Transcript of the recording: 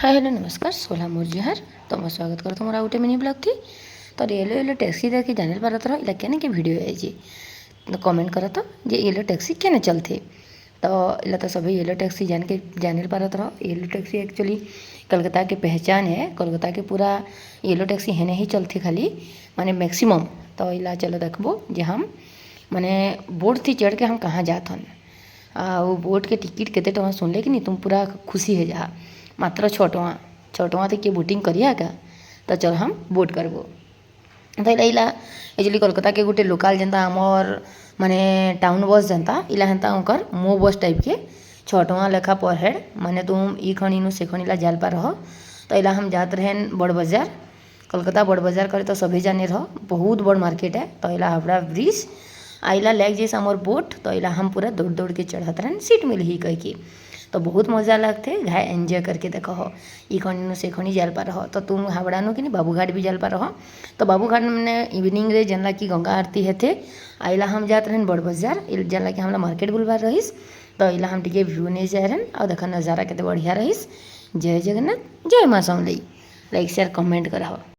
Hi hello नमस्कार सोला मोर जुहार तुम स्वागत कर तुम गोटे मिनी ब्लॉग थी। तो येलो येलो टैक्सी देखिए जाने पार थर इला क्या कि वीडियो है कमेंट कर तो जे येलो टैक्सी क्या चलते। तो इला तो सभी येलो टैक्सी जाने पार थर। येलो टैक्सी एक्चुअली कोलकाता की पहचान है। कोलकाता के पूरा येलो टैक्सी हेने ही चलती खाली माने मैक्सिमम। तो इला चलो देखबो जे हम माने बोट थी चढ़ के हम कहाँ जात हन वो बोट के टिकट केते टଙ୍କା सुनले कि नहीं तुम पूरा खुशी है जा मात्र 6 टଙ୍କା तो किए बोटिंग करिया क्या। तो चल हम बोट करबो तो इला एक्चुअली कोलकाता के गोटे लोकल जनता आमर माने टाउन बस जनता इला हेन्ता उनकर मो बस टाइप के 6 टଙ୍କା लेखा पर हेड माने तुम ई खणी नु से खणी ला जाल पार रह। तो इला हम जात रहें बड़ बाजार कोलकाता बड़ बाजार करे तो सभी जाने रह बहुत बड़ मार्केट है। तो इला हावड़ा ब्रिज आइला लैग जैसे हमार बोट। तो इला हम पूरा दौड़ दौड़ के चढ़त रहें सीट मिल ही कह के। तो बहुत मजा लगते घाय एंजॉय करके देखो हो ई खणी से खणी जाल पार हो। तो तुम हावड़ा नु कि बाबूघाट भी जाल पार हो। तो बाबूघाट मैंने इवनिंग रे जनला की गंगा आरती हेते आइला हम जात रहें बड़ बाजार जनला कि हमला मार्केट बुलवार रहीस। तो इला हम टिके व्यू नहीं जाए रहें और देखा नज़ारा केते बढ़िया रहीस। जय जगन्नाथ जय माँ समलई लाइक शेयर कमेंट करा।